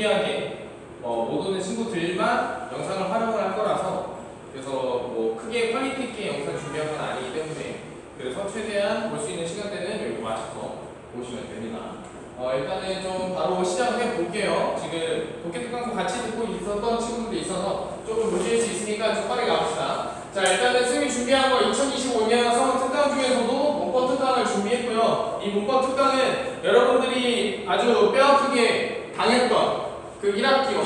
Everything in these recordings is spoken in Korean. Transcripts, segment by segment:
무리하게 못 오는 친구들만 영상을 활용을 할 거라서 그래서 뭐 크게 퀄리티 있게 영상 준비한 건 아니기 때문에 그래서 최대한 볼 수 있는 시간대는 여기 맞춰서 보시면 됩니다. 일단은 좀 바로 시작해 볼게요. 지금 도깨특강도 같이 듣고 있었던 친구들도 있어서 조금 무리일 수 있으니까 좀 빠르게 가봅시다. 자, 일단은 쌤이 준비한 거 2025년 서울 특강 중에서도 문법 특강을 준비했고요. 이 문법 특강은 여러분들이 아주 뼈아프게 당했던 그 1학기와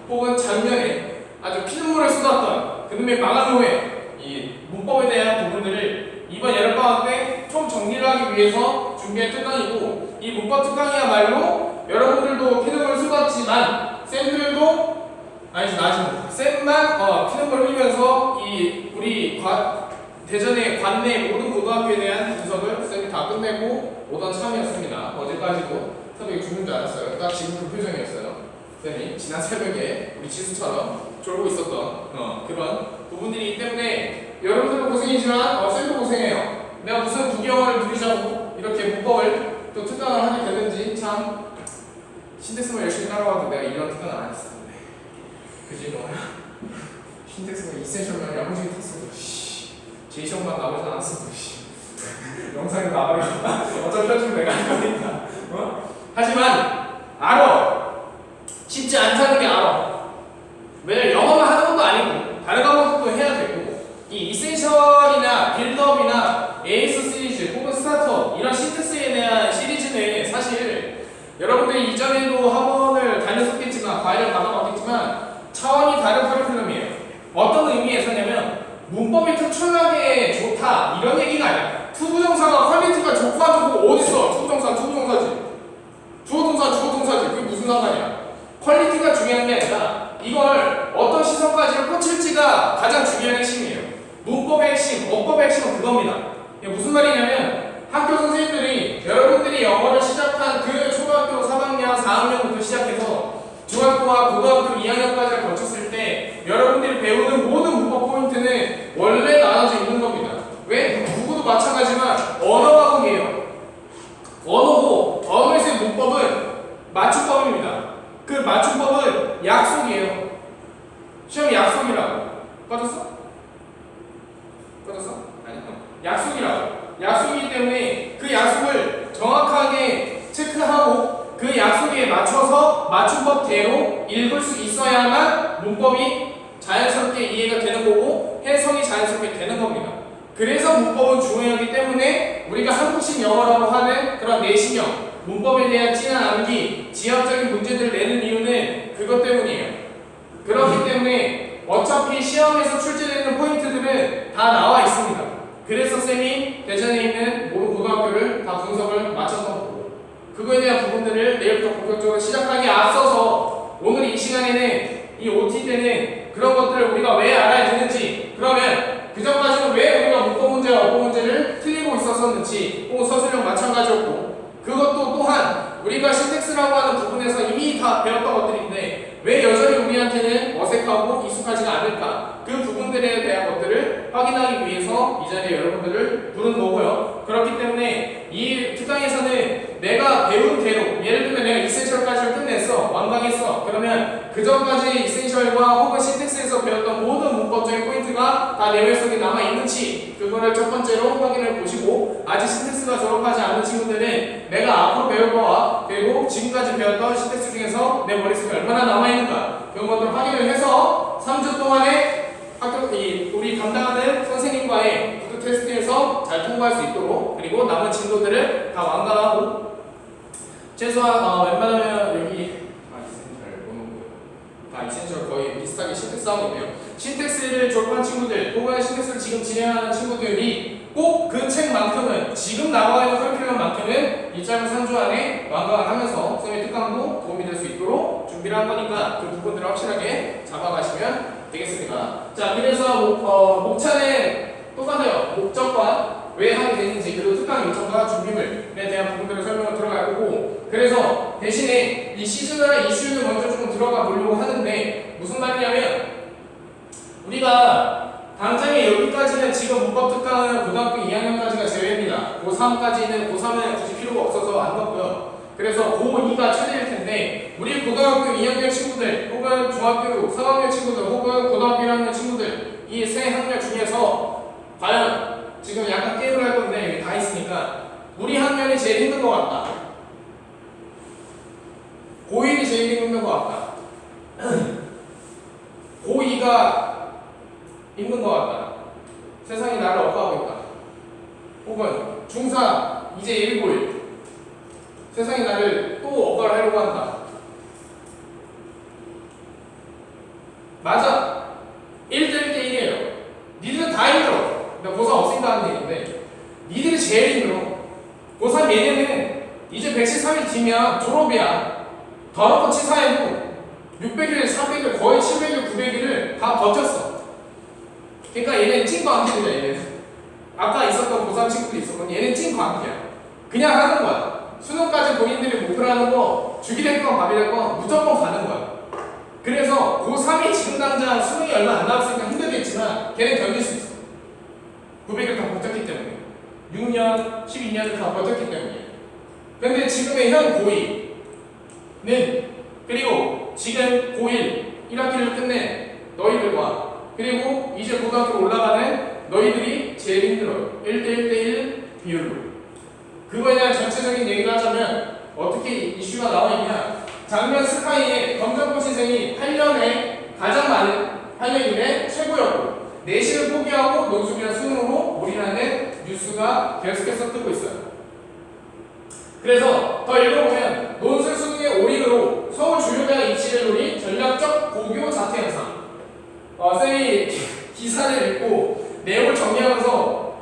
혹은 작년에 아주 피눈물을 쏟았던 그놈의 망한 후에 이 문법에 대한 부분들을 이번 여름방학 때 좀 정리를 하기 위해서 준비한 특강이고, 이 문법 특강이야말로 여러분들도 피눈물을 쏟았지만 쌤들도 쌤만 피눈물을 흘리면서 이 우리 대전의 관내 모든 고등학교에 대한 분석을 쌤이 다 끝내고 오던 참이었습니다. 어제까지도 새벽에 죽는 줄 알았어요. 딱 지금 그 표정이었어요. 쌤이 지난 새벽에 우리 지수처럼 졸고 있었던 그런 부분들이기 때문에 여러분들도 고생이지만 쌤도 고생해요. 내가 무슨 부경어를 누리자고 이렇게 문법을 또 특강을 하게 되는지 참 신텍스만 열심히 따라와도 내가 이런 특강을 안 했을 텐데. 그지 너야? 신텍스가 이센셜만 야무지게 탔어도 제이션만 나오지 않았어도 영상이 나가겠다. 어차피 편집 내가 할 거니까. 하지만 알아. 쉽지 않다는 게 알아. 왜냐면 영어만 하는 것도 아니고 다른 과목도 해야 되고, 이 이센셜이나 빌드업이나 AS 시리즈 혹은 스타트업 이런 신텍스에 대한 시리즈는 사실 여러분들이 이전에도 학원을 다녔었겠지만 과외를 받아봤겠지만 차원이 다른 커리큘럼이에요. 어떤 의미에서냐면 문법이 특출나게 좋다 이런 얘기가 아니야. 투부정사가 퀄리티가 좋고 안 좋고 어딨어? 투부정사 투부정사지, 주어동사 주어동사지. 그게 무슨 상관이야? 퀄리티가 중요한 게 아니라 이걸 어떤 시선까지를 꽂힐지가 가장 중요한 핵심이에요. 문법의 핵심, 어법의 핵심은 그겁니다. 이게 무슨 말이냐면 학교 선생님들이 여러분들이 영어를 시작한 그 초등학교 3학년, 4학년부터 시작해서 중학교와 고등학교 2학년까지를 거쳤을 때 여러분들이 배우는 모든 문법 포인트는 원래 나눠져 있는 겁니다. 왜? 누구도 마찬가지지만 언어 과목이에요. 언어고 언어에서의 문법은 맞춤법입니다. 그 맞춤법은 약속이에요. 시험 약속이라고. 빠졌어? 아니, 약속이라고. 약속이기 때문에 그 약속을 정확하게 체크하고 그 약속에 맞춰서 맞춤법대로 읽을 수 있어야만 문법이 자연스럽게 이해가 되는 거고 해석이 자연스럽게 되는 겁니다. 그래서 문법은 중요하기 때문에 우리가 한국식 영어라고 하는 그런 내신형 문법에 대한 진한 암기, 지역적인 문제들을 내는 이유는 그것 때문이에요. 그렇기 때문에 어차피 시험에서 출제되는 포인트들은 다 나와 있습니다. 그래서 쌤이 대전에 있는 모든 고등학교를 다 분석을 마쳤던 거고, 그거에 대한 부분들을 내일부터 본격적으로 시작하기에 앞서서 오늘 이 시간에는 이 OT 때는 그런 것들을 우리가 왜 알아야 되는지, 그러면 그 전까지는 왜 우리가 문법 문제와 어법 문제를 틀리고 있었었는지, 혹은 서술형 마찬가지였고, 그것도 또한 우리가 신텍스라고 하는 부분에서 이미 다 배웠던 것들인데 왜 여전히 우리한테는 어색하고 익숙하지가 않을까? 그 부분들에 대한 것들을 확인하기 위해서 이 자리에 여러분들을 부른 거고요. 그렇기 때문에 이 특강에서는 내가 배운 대로, 예를 들면 내가 이센셜까지를 끝냈어, 완강했어. 그러면 그 전까지 이센셜과 혹은 신텍스에서 배웠던 모든 문법적인 포인트가 다 내 머릿속에 남아있는지 그거를 첫 번째로 확인을 보시고, 아직 신텍스가 졸업하지 않은 친구들은 내가 앞으로 배울 거와 그리고 지금까지 배웠던 신텍스 중에서 내 머릿속에 얼마나 남아있는가 그런 것들을 확인을 해서 3주 동안에 우리 담당하는 선생님과의 구두 테스트에서 잘 통과할 수 있도록, 그리고 남은 진도들을 다 완강하고 최소한 웬만하면 여기 이센셜 거의 비슷하게 신텍스 하고 있네요. 신텍스를 졸업한 친구들 혹은 신텍스를 지금 진행하는 친구들이 꼭 그 책만큼은, 지금 나와 있는 커리큘럼만큼은 이 짧은 3주 안에 완강을 하면서 쌤의 특강도 도움이 될 수 있도록 준비를 한 거니까 그 부분들을 확실하게 잡아가시면 되겠습니다. 자, 그래서 목차는 똑같아요. 목적과 왜 하게 되는지, 그리고 특강 일정과 준비물에 대한 부분들을 설명을 들어갈 거고, 그래서 대신에 이 시즌이나 이슈를 먼저 조금 들어가 보려고 하는데, 무슨 말이냐면 우리가 당장에 여기까지는 지금 문법 특강은 고등학교 2학년까지가 제외입니다. 고3까지는 고3은 굳이 필요가 없어서 안 넣고요. 그래서 고2가 최대일 텐데 때문에 우리 고등학교 2학년 친구들 혹은 중학교 3학년 친구들 혹은 고등학교 1학년 친구들 이 세 학년 중에서 과연 지금 약간 게임을 할 건데 여기 다 있으니까 우리 학년이 제일 힘든 것 같다. 고1이 제일 힘든 것 같다. 고2가 힘든 것 같다. 세상이 나를 억압하고 있다. 혹은 중3 이제 1, 9일 세상이 나를 또 억압하려고 한다. 맞아. 1대1대1이에요. 니들은 다 힘들어. 그러니까 고3 없으니까 하는 얘기인데 니들이 제일 힘들어. 고3 얘네는 이제 113일 뒤면 졸업이야. 더럽고 치사해도 600일, 400일, 거의 700일, 900일을 다 버텼어. 그러니까 얘는 찐광기야. 얘는 아까 있었던 고3 친구들이 있었건 얘는 찐광기야. 그냥 하는 거야. 수능까지 본인들이 목표로 하는 거 죽이 됐건 밥이 됐건 무조건 가는 거야. 그래서 고3이 지금 당장 수능이 얼마 안 남았으니까 힘들겠지만 걔는 견딜 수 있어. 900일 다 버텼기 때문에 6년, 12년을 다 버텼기 때문에. 근데 지금의 현 고2는 그리고 지금 고1 1학기를 끝낸 너희들과 그리고 이제 고등학교 올라가는 너희들이 제일 힘들어요. 1대1대1 비율로. 그거에 대한 전체적인 얘기를 하자면 어떻게 이슈가 나와 있냐. 작년 스카이의 검정고 신생이 8년에 가장 많은 8년 이내 최고였고 내신을 포기하고 논술이나 수능으로 올인하는 뉴스가 계속해서 뜨고 있어요. 그래서 더 읽어보면 논술 수능의 올인으로 서울 주요대학 입시를 노린 전략적 고교 자퇴 현상. 쌤이 기사를 읽고 내용을 정리하면서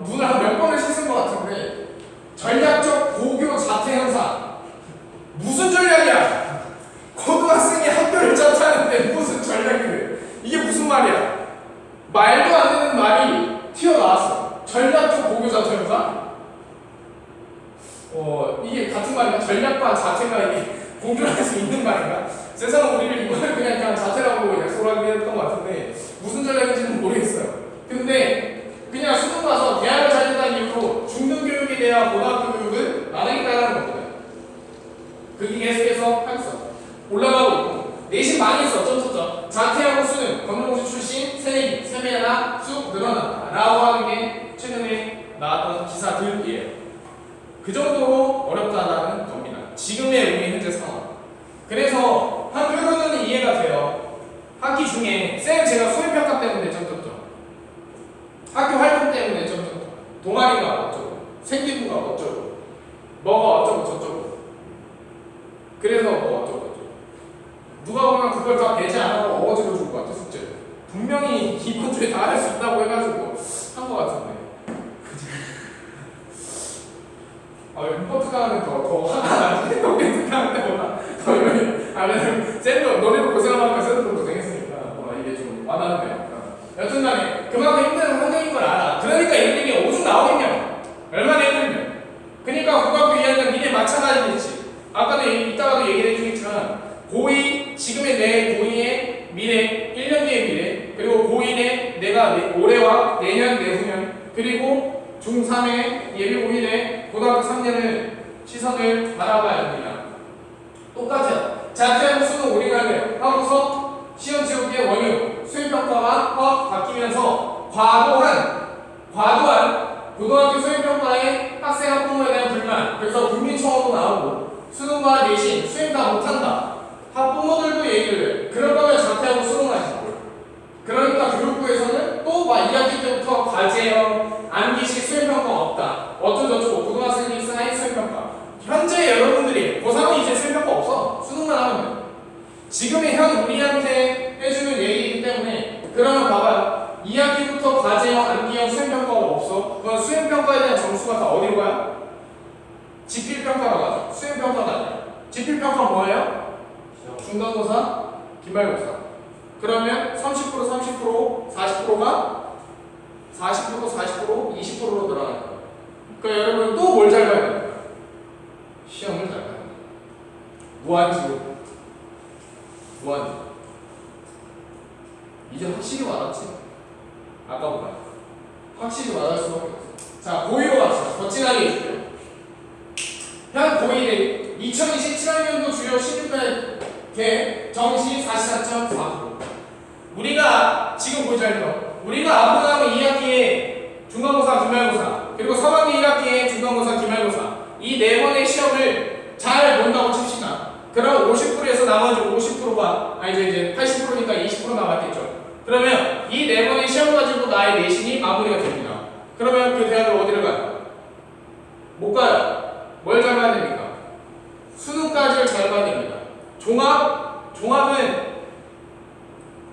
눈을 한 몇 번을 씻은 것 같은데 전략적 고교 자퇴 현상. 무슨 전략이야? 고등학생이 학교를 자퇴하는데 무슨 전략이래? 이게 무슨 말이야? 말도 안 되는 말이 튀어나왔어. 전략적 고교 자퇴 현상? 이게 같은 말인가? 전략과 자퇴가 이게 공존할 수 있는 말인가? 세상은 우리를 이거를 그냥 자퇴라고 약속을 하게 했던 것 같은데 무슨 전략인지는 모르겠어요. 근데 그냥 수능 가서 대학을 잘 된다는 이유로 중등교육에 대한 고등학교 교육을 나누겠다는 거거든. 그게 계속해서 하겠어. 올라가고 있고 내신 많이 있어. 점점점 자퇴하고 수능 검정고시 출신 새내기 3배나 쑥 늘어난다 라고 하는 게 최근에 나왔던 기사들이에요. 그 정도로 어렵다는 겁니다. 지금의 우리 현재 상황. 그래서 한편으로는 이해가 돼요. 학기 중에 쌤 제가 수행평가 때문에 점점점 학교 활동 때문에 점점점 동아리가 어쩌고 생기부가 어쩌고 뭐가 어쩌고 저쩌고 그래서 뭐 어쩌고 저쩌고 누가 보면 그걸 다 배제 안 하고 어거지로 줄 것 같아. 숙제 분명히 이번 주에 다 할 수 있다고 해가지고 한 것 같은데 리포트가 하면 더 화가 나지. 리포트가 하는 때보다 더 이러면 쌤도 너네도 고생하니까 쌤도 고생했으니까 이게 좀 와닿네요. 여튼간에 그만큼 힘든 환경인 걸 알아. 그러니까 얘들이 오죽 나오겠냐고. 얼마나 힘들면. 그러니까 고등학교 2학년 니네 마찬가지겠지. 아까도 이따가도 얘기를 해주겠지만 고2 지금의 내 고2의 미래 1년 뒤의 미래 그리고 고1의 내가 올해와 내년 내후년 그리고 중3의 예비 고1의 고등학교 3년을 시선을 바라봐야 합니다. 똑같아요. 자퇴하고 수능 올인하는 하고서 시험 지우기의 원유 수행평가가 확 바뀌면서 과도한 고등학교 수행평가에 학생 학부모에 대한 불만 그래서 국민청원도 나오고 수능과 내신 수행 다 못한다. 학부모들도 얘기를 해. 그럴 거면 자퇴하고 수능하시고 그러니까 교육부에서는 또 막 2학기 때부터 과제형 암기식 수행평가 없다. 어쩌고저쩌고 고등학생이 사이 수행평가. 현재 여러분들이 고3은 이제 수행평가 없어. 수능만 하면 돼. 지금의 현 우리한테 해주는 얘기이기 때문에 그러면 봐봐요. 2학기부터 과제형 암기형 수행평가가 없어. 그건 수행평가에 대한 점수가 다 어디로 가요? 지필평가로 가죠. 수행평가가 아니야. 지필평가 뭐예요? 중간고사, 기말고사. 그러면 30%, 40%가 40%, 20%로 늘어날 거예요. 그러니까 여러분 또 뭘 잘 봐야 돼요? 시험을 잘 봐야 돼요. 무한지로. 이제 확실히 와닿지? 아까보다. 확실히 와닿을 수밖에 없어. 자, 고2로 갑시다. 더 진하게 해줄게요. 현 고1의 2027학년도 주요 16개 정시 44.4%. 우리가 지금 보자면 우리가 앞으로 나면 2학기에 중간고사, 기말고사 그리고 3학기 1학기에 중간고사, 기말고사 이 네 번의 시험을 잘 본다고 칩시다. 그럼 50%에서 나머지 50%가 이제 80%니까 20% 남았겠죠. 그러면 이 네 번의 시험 가지고 나의 내신이 마무리가 됩니다. 그러면 그 대학을 어디를 가요? 못 가요. 뭘 잘 봐야 됩니까? 수능까지를 잘 봐야 됩니다. 종합은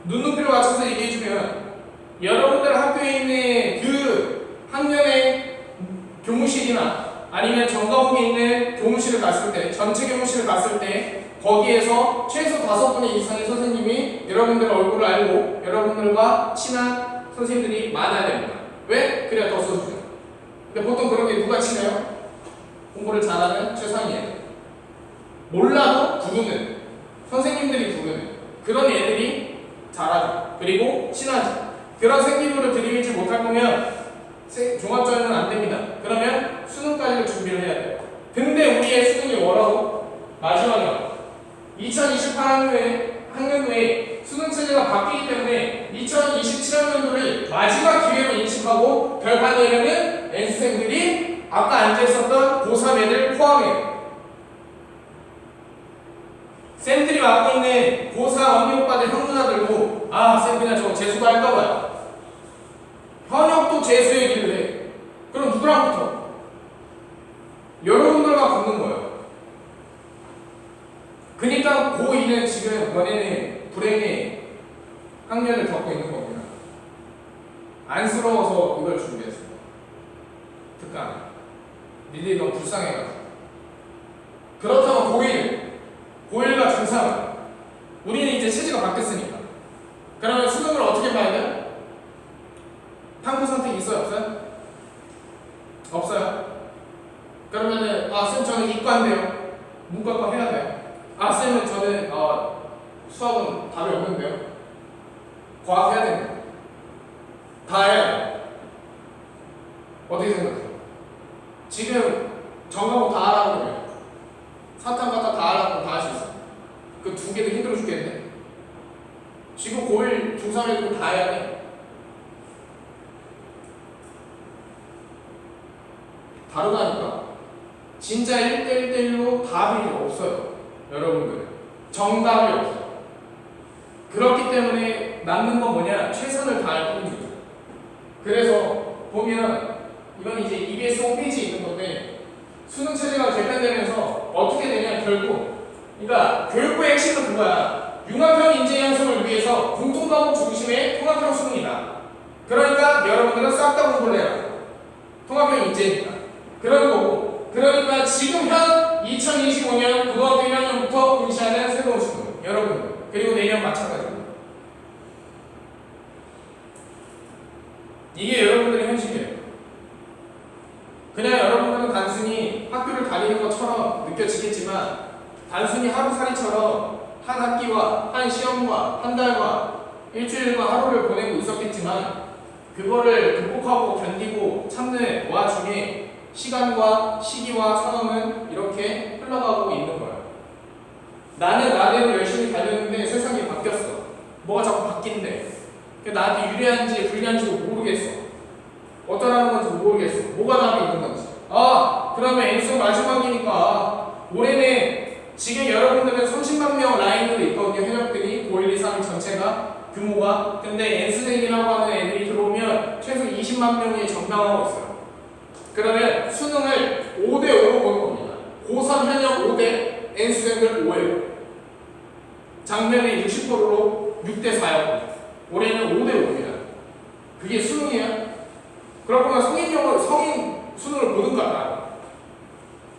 눈높이를 맞춰서 얘기해주면 여러분들 학교에 있는 그 학년의 교무실이나 아니면 전 과목에 있는 교무실을 갔을 때, 전체 교무실을 갔을 때 거기에서 최소 5분의 이상의 선생님이 여러분들 얼굴을 알고 여러분들과 친한 선생님들이 많아야 됩니다. 왜? 그래야 더 써주죠. 근데 보통 그런 게 누가 치나요? 공부를 잘하는 최상위 애들. 몰라도 부르는 선생님들이 부르는 그런 애들이 잘하죠. 그리고 친하죠. 그런 생기부를 들이밀지 못할 거면 종합전형은 안 됩니다. 그러면 수능까지를 준비를 해야 돼요. 근데 우리의 수능이 뭐라고? 마지막이요. 2028학년도에 수능 체제가 바뀌기 때문에 2027학년도를 마지막 기회로 인식하고 결판 내려는 N수생들이 아까 앉아있었던 고3 애들 포함해요. 쌤들이 맡고 있는 고3 언니 오빠들 형 누나들도 쌤 그냥 저거 재수가 할까봐요. 현역도 재수 얘기를 해. 그럼 누구랑 붙어? 여러분들과 붙는 거예요. 그러니까 고2는 지금 너네는 불행의 학년을 겪고 있는 겁니다. 안쓰러워서 이걸 준비했어요. 특강. 니들이 너무 불쌍해가지고. 그렇다면 고1과 중3은 우리는 이제 체제가 바뀌었으니까. 그러면 수능을 어떻게 봐야 돼요? 탐구 선택이 있어요? 없어요? 없어요? 그러면은 쌤 저는 이과인데요. 문과과 해야 돼요. 쌤은 저는 수학은 답이 없는데요. 과학 해야 됩니다. 다 해야 돼요. 어떻게 생각해요? 지금 전과목 다 하라고 그래요. 사탐 갖다 다 하라고 다 할 수 있어. 그 두 개도 힘들어 죽겠네. 지금 고1, 중3 애들 다 해야 돼. 다르다니까. 진짜 1대1로 답이 없어요. 여러분들. 정답이 없어요. 그렇기 때문에 남는 건 뭐냐? 최선을 다할 뿐입니다. 그래서 보면 이건 이제 EBS 홈페이지에 있는 건데 수능 체제가 개편되면서 어떻게 되냐 결국 그러니까 교육부의 핵심은 그거야. 융합형 인재 양성을 위해서 공통과목 중심의 통합형 수능이다. 그러니까 여러분들은 싹 다 공부를 해라. 통합형 인재니까. 그런 거고. 그러니까 지금 현 2025년 고등학교 1학년부터 응시하는 새로운 수능. 여러분. 그리고 내년 마찬가지입니다. 이게 여러분들의 현실이에요. 그냥 여러분들은 단순히 학교를 다니는 것처럼 느껴지겠지만 단순히 하루살이처럼 한 학기와 한 시험과 한 달과 일주일과 하루를 보내고 있었겠지만 그거를 극복하고 견디고 참는 와중에 시간과 시기와 상황은 이렇게 흘러가고 있는 거예요. 나는 나대로 열심히 달렸는데 세상이 바뀌었어. 뭐가 자꾸 바뀐대. 나한테 유리한지 불리한지도 모르겠어. 어떠라는 건지 모르겠어. 뭐가 답이 있는 건지. 그러면 N수 마지막이니까 올해는 지금 여러분들은 30만 명 라인으로 있거든요. 현역들이 고1, 2, 3 전체가 규모가. 근데 N수생이라고 하는 애들이 들어오면 최소 20만 명이 전당하고 있어요. 그러면 수능을 5대5로 보는 겁니다. 고3 현역 5대 N수생들 5예요. 작년에 60%로 6대4였거든요. 올해는 5대5입니다. 그게 수능이에요? 그렇구나. 성인 수능을 보든가.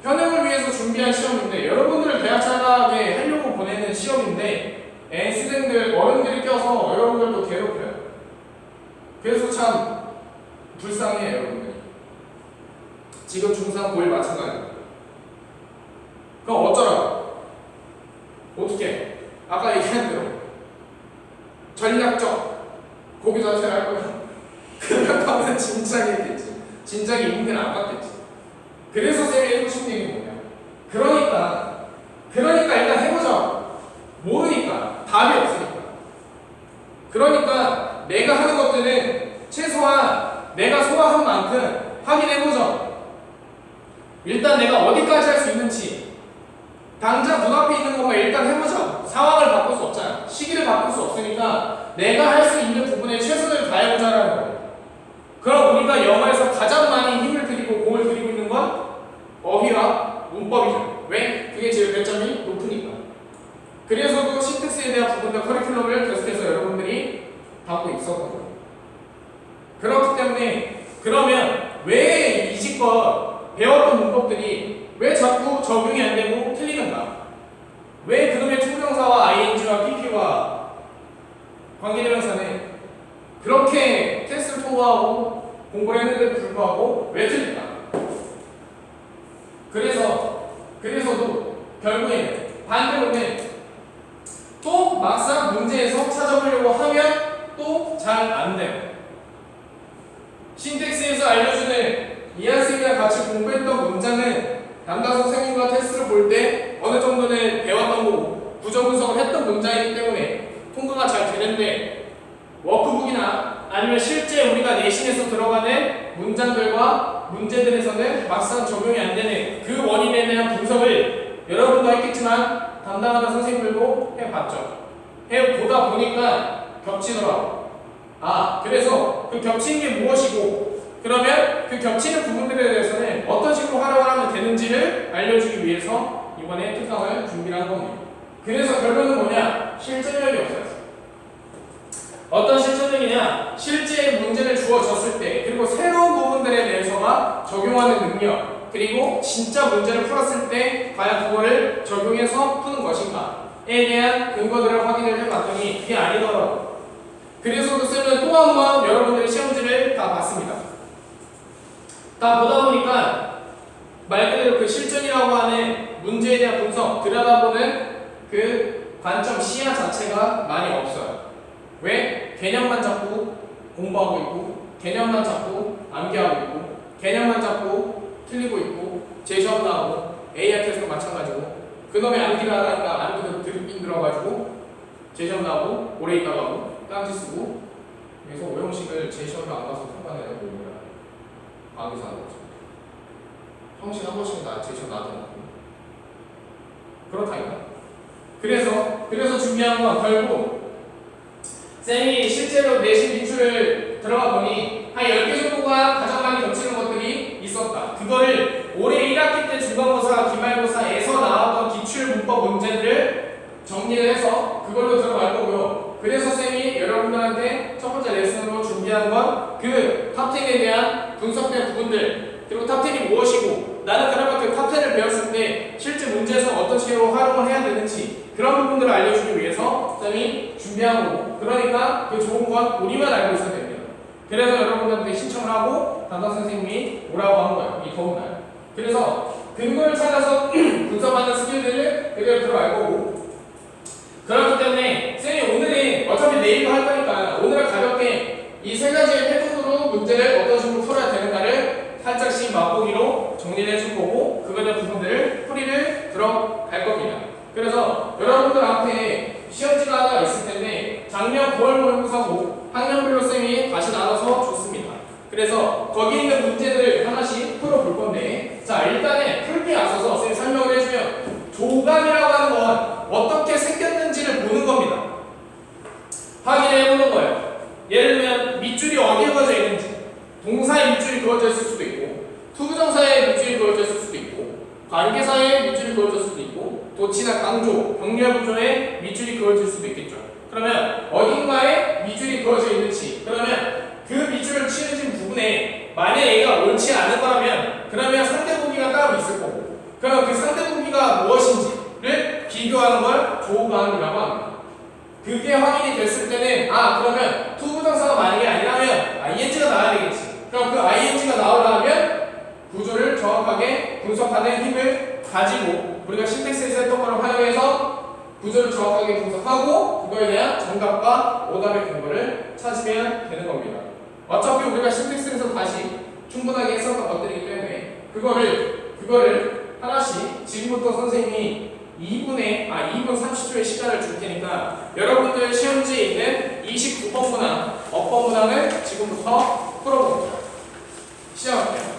현역을 위해서 준비한 시험인데 여러분들을 대학 잘하게 하려고 보내는 시험인데 N수생들 어른들이 껴서 여러분들도 괴롭혀요. 그래서 참 불쌍해요. 여러분들이. 지금 중3, 고1 마찬가지예요. 그럼 어쩌라고? 어떻게? 아까 얘기한 대로 전략적 고교 자체를 할 거야. 그렇다면 진작에 인근 안 받겠지. 그래서 쌤이 해주신 얘기는 뭐냐? 그러니까 당장 눈앞에 있는 것만 일단 해보자. 상황을 바꿀 수 없잖아. 시기를 바꿀 수 없으니까 내가 할 수 있는 부분에 최선을 다해보자라는 거예요. 그럼 우리가 영어에서 가장 많이 힘을 들이고 공을 들이고 있는 건 어휘와 문법이죠. 왜? 그게 제일 배점이 높으니까. 그래서도 신텍스에 대한 부분과 커리큘럼을 계속해서 여러분들이 받고 있었던 거예요. 그렇기 때문에 그러면 왜 이지껏 배웠던 문법들이 왜 자꾸 적용이 안 되고 틀리는가? 왜 그놈의 투부정사와 ing와 pp와 관계대명사는 그렇게 테스트를 통과하고 공부를 했는데도 불구하고 왜 틀릴까? 그래서도 결국에는 반대로는 또 막상 문제에서 찾아보려고 하면 또 잘 안 돼요. 신텍스에서 알려주는 이한 쌤이랑 같이 공부했던 문장은 담당 선생님과 테스트를 볼 때 어느 정도는 배웠던 거고 부정 분석을 했던 문장이기 때문에 통과가 잘 되는데 워크북이나 아니면 실제 우리가 내신에서 들어가는 문장들과 문제들에서는 막상 적용이 안 되는 그 원인에 대한 분석을 여러분도 했겠지만 담당하는 선생님들도 해봤죠. 해보다 보니까 겹치더라고. 그래서 그 겹치는 게 무엇이고 그러면 그 겹치는 부분들에 대해서는 어떤 식으로 활용을 하면 되는지를 알려주기 위해서 이번에 특강을 준비를 한 겁니다. 그래서 결론은 뭐냐? 실전력이 없어요. 어떤 실전력이냐? 실제 문제를 주어졌을 때 그리고 새로운 부분들에 대해서만 적용하는 능력 그리고 진짜 문제를 풀었을 때 과연 그거를 적용해서 푸는 것인가에 대한 근거들을 확인을 해봤더니 그게 아니더라고요. 그래서 쌤은 또 한 번 여러분들의 시험지를 다 봤습니다. 다 보다 보니까 말 그대로 그 실전이라고 하는 문제에 대한 분석, 들여다보는 그 관점, 시야 자체가 많이 없어요. 왜? 개념만 잡고 공부하고 있고 개념만 잡고 암기하고 있고 개념만 잡고 틀리고 있고 재시험 나오고 AR 테스트도 마찬가지고 그놈의 암기를 하다가 암기도 드립 들어가지고 재시험 나오고 오래 있다가 하고 딴지 쓰고 그래서 오형식을 재시험을 안 가서 통과내는 거예요. 암기사 하는 거죠. 형식 한 번씩 재시험 나도 먹고 그렇다니까. 그래서 중요한 건 결국 쌤이 실제로 내신 기출을 들어가 보니 한 10개 정도가 가장 많이 겹치는 것들이 있었다. 그거를 올해 1학기 때 중간고사, 기말고사에서 나왔던 기출 문법 문제들을 정리를 해서 그걸로 들어갈 거고요. 그래서 쌤이 여러분들한테 첫 번째 레슨으로 준비한 건 그 탑10에 대한 분석된 부분들 그리고 탑10이 무엇이고 나는 그러면 그 탑10을 배웠을 때 실제 문제에서 어떤 식으로 활용을 해야 되는지 그런 부분들을 알려주기 위해서 쌤이 준비한 거고 그러니까 그 좋은 건 우리만 알고 있어야 됩니다. 그래서 여러분들한테 신청을 하고 담당 선생님이 오라고 한 거예요. 이 더운 날. 그래서 근거를 찾아서 분석하는 스킬들을 그대로 들어갈 거고 그렇기 때문에 쌤이 오늘은 어차피 내일도 할 거니까 오늘은 가볍게 이 세 가지의 패턴으로 문제를 어떤 식으로 풀어야 되는가를 살짝씩 맛보기로 정리를 해줄 거고 그거에 대한 부분들을 풀이를 들어갈 겁니다. 그래서 여러분들한테 시험지가 하나 있을 텐데 작년 9월 모의고사고 학년별로 쌤이 다시 나눠서 줬습니다. 그래서 거기 있는 문제들을 하나씩 풀어볼 건데 자 일단은 풀 게 앞서서 쌤이 설명을 해주면 조감이라고 하는 건 어떻게 생겼는지를 보는 겁니다. 확인을 해보는 거예요. 예를 들면 밑줄이 어디에 그어져 있는지 동사의 밑줄이 그어져 있을 수도 있고 투부정사의 밑줄이 그어져 있을 수도 있고 관계사의 밑줄이 그어질 수도 있고 도치나 강조, 병렬 구조의 밑줄이 그어질 수도 있겠죠. 그러면 어딘가에 밑줄이 그어져 있는지 그러면 그 밑줄을 치는 부분에 만약 얘가 옳지 않은 거라면 그러면 상대 보기가 따로 있을 거고 그러면 그 상대 보기가 무엇인지를 비교하는 걸 조감이라고 합니다. 그게 확인이 됐을 때는 그러면 투부정사가 만약에 아니라면 ing가 나와야 되겠지. 그럼 그 ing가 나오려면 구조를 정확하게 분석하는 힘을 가지고 우리가 신텍스에서 했던 걸 활용해서 구조를 정확하게 분석하고 그거에 대한 정답과 오답의 근거를 찾으면 되는 겁니다. 어차피 우리가 신텍스에서 다시 충분하게 했었던 것들이기 때문에 그거를 하나씩 지금부터 선생님이 2분 30초의 시간을 줄 테니까 여러분들 시험지에 있는 29번 문항, 어법 문항을 지금부터 풀어봅니다. 시작할게요.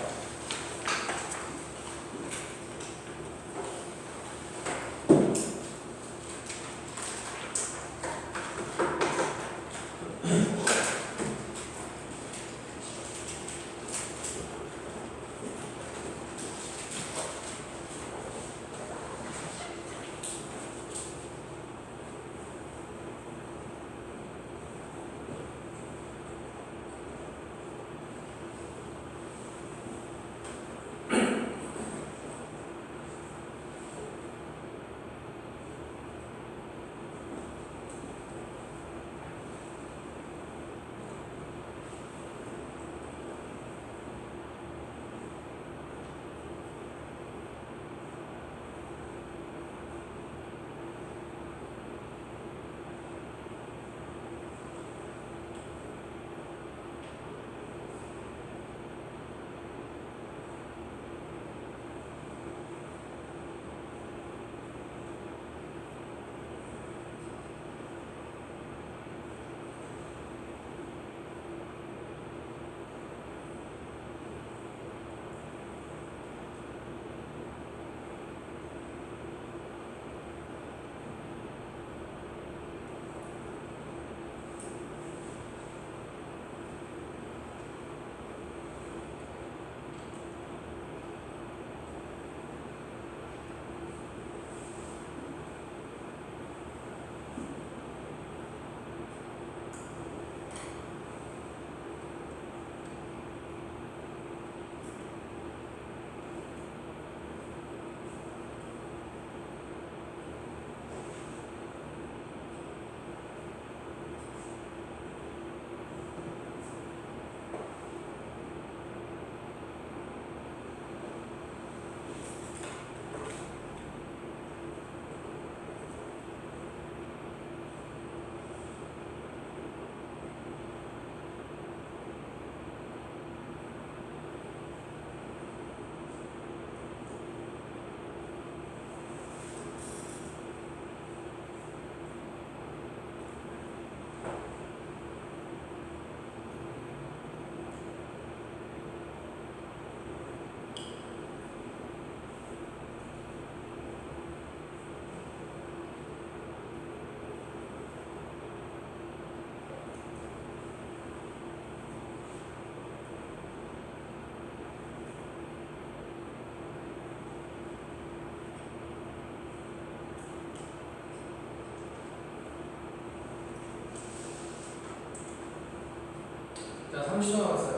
자, 30초 남았어요.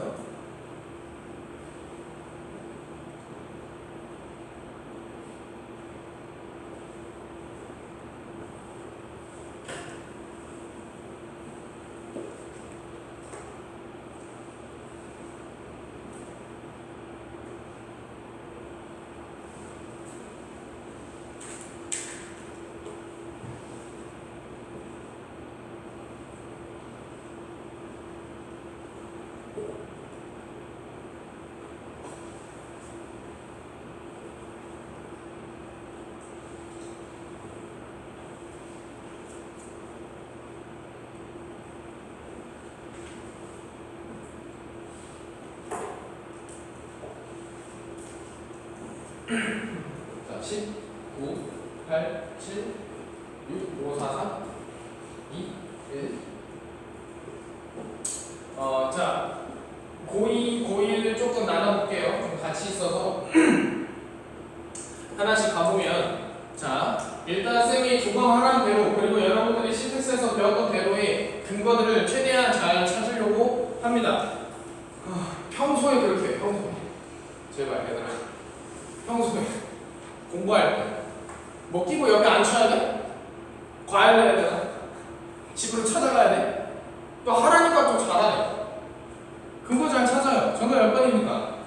자, 10, 9, 8, 7, 6, 5, 4, 3, 2, 1. 자, 고2, 고1을 조금 나눠볼게요. 좀 같이 있어서 하나씩 가보면, 자, 일단 쌤이 조감하라는 대로, 그리고 여러분들이 신텍스에서 배웠던 대로의 근거들을 최대한 잘 찾으려고 합니다. 평소에 그렇게 해요, 평소에. 제발, 얘들아. 평소에 공부할 때 뭐 끼고 옆에 앉혀야 돼? 과외를 해야 되나? 집으로 찾아가야 돼? 또 하라니까 또 잘하네. 근거 잘 찾아요. 전화 몇 번입니까?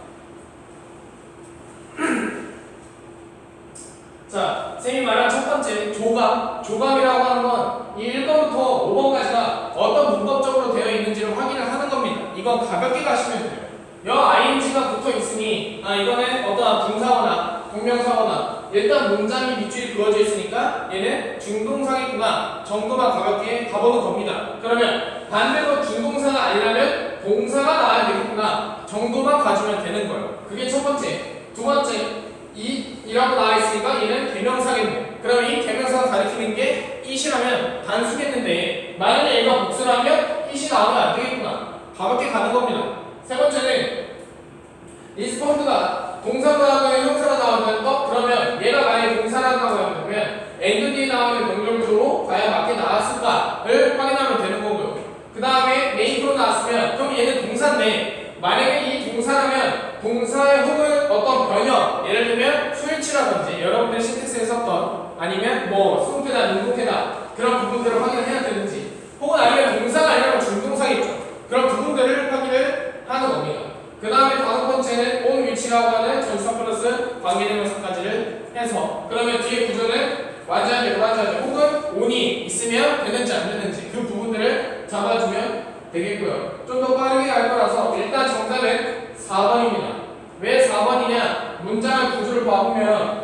자, 쌤이 말한 첫 번째 조감. 조감이라고 하는 건 이 1번부터 5번까지가 어떤 문법적으로 되어 있는지를 확인을 하는 겁니다. 이건 가볍게 가시면 돼요. 여 ing가 붙어 있으니 이거는 어떠한 분사어나 동명사어나 일단 문장이 밑줄이 그어져 있으니까 얘는 중동사겠구나 정도만 가볍게 가보는 겁니다. 그러면 반대로 중동사가 아니라면 동사가 나와야 되겠구나 정도만 가주면 되는 거예요. 그게 첫 번째. 두 번째, 이라고 나와 있으니까 얘는 대명사겠네. 그럼 이 대명사가 가리키는 게 it이라면 단수겠는데 만약에 얘가 복수라면 it이 나오면 안 되겠구나. 가볍게 가는 겁니다. 세 번째는 리스폰드가 동사가 나오면 형사가 나오면 그러면 얘가 만약에 동사라고 하면 and 뒤에 나오는 명령조로 과연 맞게 나왔을까를 확인하면 되는 거고요. 그 다음에 make로 나왔으면 그럼 얘는 동사인데 만약에 이 동사라면 동사의 혹은 어떤 변형, 예를 들면 스위치라든지 여러분들 신텍스에 썼던 아니면 뭐 송태나 능동태나 그런 부분들을 확인해야 되는지 혹은 아니면 동사가 아니라 중동사겠죠. 그런 부분들을 확인을 하는 겁니다. 그 다음에 다섯 번째는 on 위치라고 하는 전치사 플러스 관계대명사까지를 해서 그러면 뒤에 구조는 완전하게 불완전하게 혹은 on이 있으면 되는지 안 되는지 그 부분들을 잡아주면 되겠고요. 좀 더 빠르게 갈 거라서 일단 정답은 4번입니다. 왜 4번이냐? 문장의 구조를 봐보면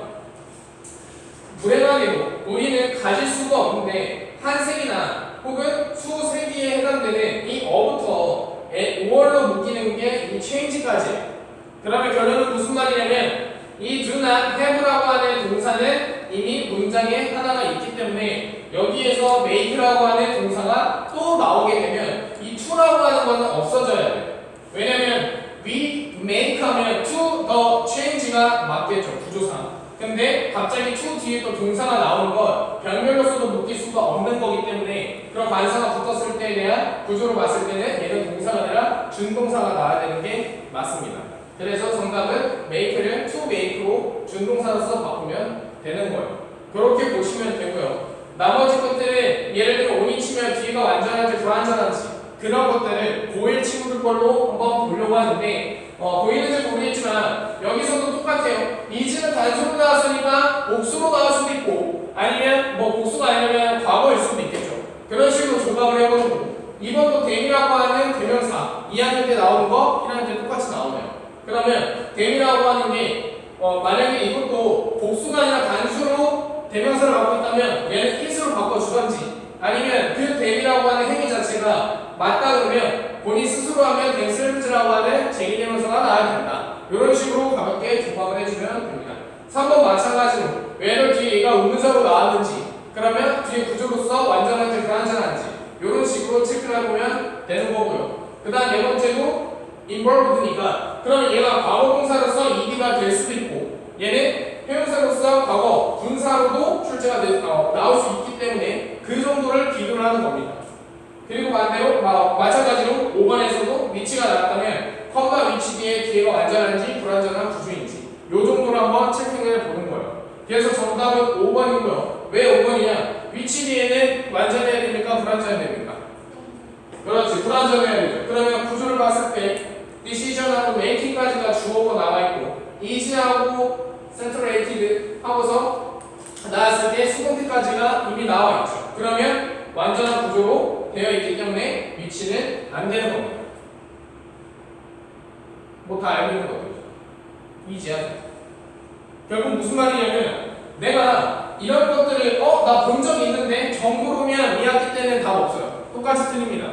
불행하게도 우리는 가질 수가 없는데 한 색이나 혹은 수세기에 해당되는 이 어부터 5월로 묶이는 게 이 change까지. 그러면 결론은 무슨 말이냐면 이 do not have라고 하는 동사는 이미 문장에 하나가 있기 때문에 여기에서 make라고 하는 동사가 또 나오게 되면 이 to라고 하는 거는 없어져야 돼요. 왜냐면 we make 하면 to the change가 맞겠죠, 구조상. 근데 갑자기 to 뒤에 또 동사가 나오는 건 병렬로서도 묶일 수가 없는 거기 때문에 그런 관사가 붙었을 때에 대한 구조로 봤을 때는 얘는 동사가 아니라 준동사가 나와야 되는 게 맞습니다. 그래서 정답은 make를 to make로 준동사로서 바꾸면 되는 거예요. 그렇게 보시면 되고요. 나머지 것들은 예를 들어 on이 치면 뒤가 완전한지 불완전한지 그런 것들을 고1 친구들 걸로 한번 보려고 하는데 보이는지 모르겠지만 여기서도 똑같아요. is는 단수로 나왔으니까 복수로 나올 수도 있고 아니면 뭐 복수가 아니면 과거일 수도 있겠죠. 그런 식으로 조각을 해보는 거고 2번도 them이라고 하는 대명사 2학년 때 나오는 거 1학년 때 똑같이 나오네요. 그러면 them이라고 하는 게 만약에 이것도 복수가 아니라 단수로 대명사를 갖고 있다면 얘는 it으로 바꿔주던지 아니면 그 them이라고 하는 행위 자체가 맞다 그러면 본인 스스로 하면 themselves라고 하는 제기대명사가 나와야 된다. 이런 식으로 가볍게 조합을 해주면 됩니다. 3번 마찬가지로 whether 뒤에 얘가 의문사로 나왔는지 그러면 뒤에 구조로서 완전한지 불완전한지 이런 식으로 체크를 해보면 되는 거고요. 그 다음 네 번째도 involved니까 그러면 얘가 과거 동사로서 ed가 될 수도 있고 얘는 형용사로서 과거 분사로도 출제가 나올 수 있기 때문에 그 정도를 비교를 하는 겁니다. 그리고 반대로 마찬가지로 5번에서도 위치가 나왔다면 컴마 위치 뒤에 기회가 완전한지 불완전한 구조인지 요 정도로 한번 체크해 보는 거예요. 그래서 정답은 5번이고요. 왜 5번이냐? 위치 뒤에는 완전해야 됩니까? 불완전해야 됩니까? 그렇지, 불완전해야 되죠. 그러면 구조를 봤을 때 decision하고 making까지가 주어가 나와있고 is하고 centrated 하고서 나왔을 때 수동태까지가 이미 나와있죠. 그러면 완전한 구조로 되어 있기 때문에 위치는 안 되는 겁니다. 뭐 다 알고 있는 거죠. 이지하죠. 결국 무슨 말이냐면 내가 이런 것들을 나 본 적이 있는데 정보로면 2학기 때는 답 없어요. 똑같이 틀립니다.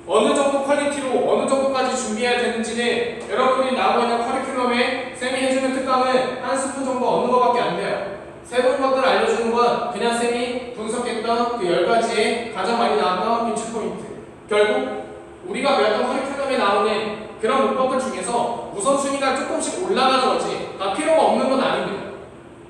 어느 정도 퀄리티로 어느 정도까지 준비해야 되는지는 여러분이 나오고 있는 커리큘럼에 쌤이 해주는 특강은 한 스푼 정도 얻는 것밖에 안 돼요. 새로운 것들을 알려주는 건 그냥 쌤이 분석했던 그 10가지의 가장 많이 나왔던 빈출 포인트. 결국 우리가 배웠던 커리큘럼에 나오는 그런 문법들 중에서 우선순위가 조금씩 올라가는 거지 다 필요가 없는 건 아닙니다.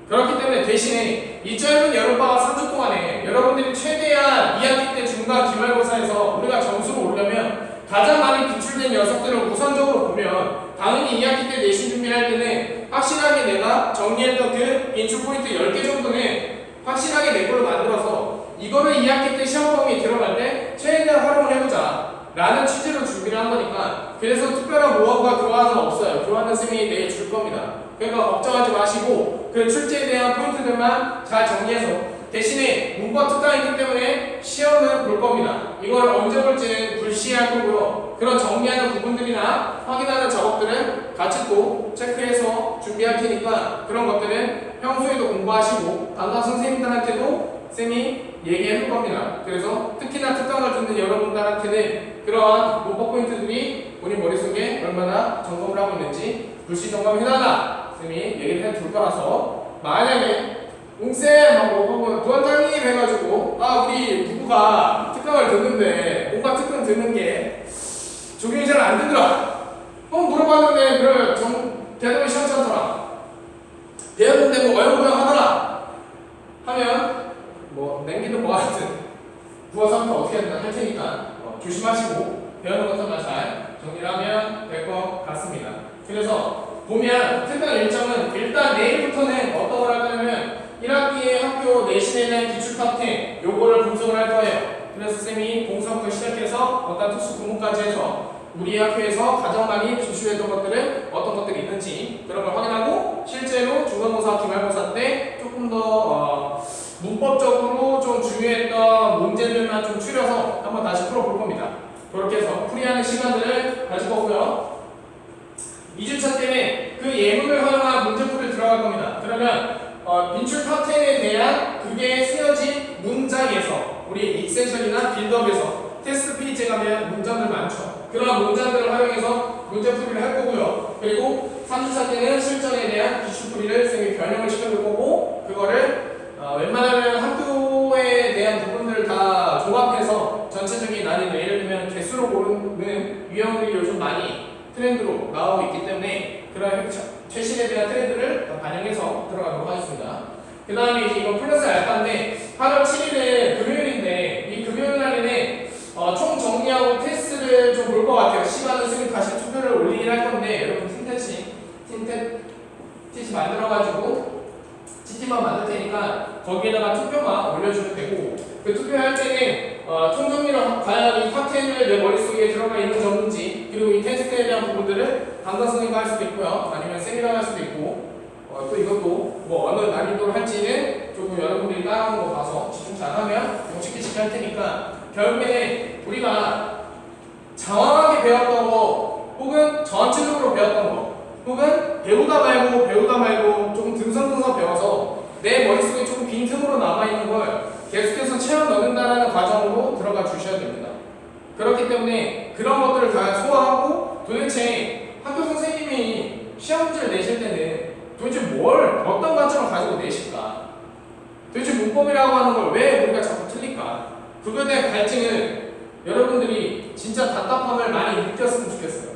그렇기 때문에 대신에 이 짧은 여름방학 3주 동안에 여러분들이 최대한 2학기 때 중간 기말고사에서 우리가 점수를 올려면 가장 많이 비출된 녀석들을 우선적으로 보면 당연히 2학기 때 내신 준비할 때는 확실하게 내가 정리했던 그 인출 포인트 10개 정도는 확실하게 내 걸로 만들어서 이거를 2학기 때 시험 범위에 들어갈 때 최대한 활용을 해보자 라는 취지로 준비를 한 거니까 그래서 특별한 모험과 교환은 없어요. 교환은 쌤이 내일 줄 겁니다. 그러니까 걱정하지 마시고 그 출제에 대한 포인트들만 잘 정리해서 대신에 문법 특강이기 때문에 시험은 볼 겁니다. 이걸 언제 볼지는 불시할 거고요. 그런 정리하는 부분들이나 확인하는 작업들은 같이 또 체크해서 준비할 테니까 그런 것들은 평소에도 공부하시고 담당 선생님들한테도 쌤이 얘기해 줄 겁니다. 그래서 특히나 특강을 듣는 여러분들한테는 그러한 문법 포인트들이 본인 머릿속에 얼마나 점검을 하고 있는지 불시 점검해달라 쌤이 얘기를 해줄 거라서 만약에 웅쌤 하고 부원장님 해가지고 우리 누구가 특강을 듣는데 뭔가 특강 듣는 게 적용이 잘 안 되더라 물어봤는데 그래 대답이 시원찮더라 배웠는데 뭐 어영부영 하더라 하면 냉기는 뭐 하여튼 부어서부터 어떻게 할 테니까 조심하시고 배우는 것들만 잘 정리를 하면 될 것 같습니다. 그래서 보면 특강 일정은 일단 내일부터는 어떤 걸 할 거냐면 1학기에 학교 내신에 대한 기출 탑10 요거를 분석을 할 거예요. 그래서 쌤이 공서부터 시작해서 어떤 특수 구문까지 해서 우리 학교에서 가장 많이 기출했던 것들은 어떤 것들이 있는지 그런 걸 확인하고 실제로 중간고사, 기말고사 때 조금 더 문법적으로 좀 중요했던 문제들만 좀 추려서 한번 다시 풀어볼 겁니다. 그렇게 해서 풀이하는 시간들을 가질 거고요. 2주차 때는 그 예문을 활용한 문제풀이를 들어갈 겁니다. 그러면 빈출 탑10에 대한 그게 쓰여진 문장에서 우리 익센션이나 빌드업에서 테스트 페이지에 가면 문장들 많죠. 그런 문장들을 활용해서 문제풀이를 할 거고요. 그리고 3주차 때는 실전에 대한 기출풀이를 쌤이 변형을 시켜줄 거고 그거를 웬만하면 학교에 대한 부분들을 다 종합해서 전체적인 난이도 예를 들면 개수로 고르는 유형들이 요즘 많이 트렌드로 나오고 있기 때문에 그런 최신에 대한 트렌드를 반영해서 들어가도록 하겠습니다. 그 다음에 이제 이건 플러스 알파인데 8월 7일은 금요일인데 이 금요일 날에는 총 정리하고 테스트를 좀 볼 것 같아요. 시간은 쓰면 다시 투표를 올리긴 할 건데 여러분 팀 만들어가지고 CT만 만들 테니까 거기에다가 투표만 올려주면 되고 그 투표할 때는 총정리로 과연 이 탑10을 내 머릿속에 들어가 있는 점인지 그리고 이 테스트에 대한 부분들을 담당 선생님과 할 수도 있고요. 아니면 쌤이랑 할 수도 있고 또 이것도 뭐 어느 난이도로 할지는 조금 여러분들이 따라하는 거 봐서 집중 잘하면 공식기식 할 테니까 결국에는 우리가 장황하게 배웠던 거 혹은 전체적으로 배웠던 거 혹은 배우다 말고 조금 듬성듬성 배워서 내 머릿속에 조금 빈틈으로 남아있는 걸 계속해서 채워 넣는다는 과정으로 들어가 주셔야 됩니다. 그렇기 때문에 그런 것들을 다 소화하고 도대체 학교 선생님이 시험 문제를 내실 때는 도대체 어떤 관점을 가지고 내실까? 도대체 문법이라고 하는 걸 왜 우리가 자꾸 틀릴까? 그거에 대한 갈증은 여러분들이 진짜 답답함을 많이 느꼈으면 좋겠어요.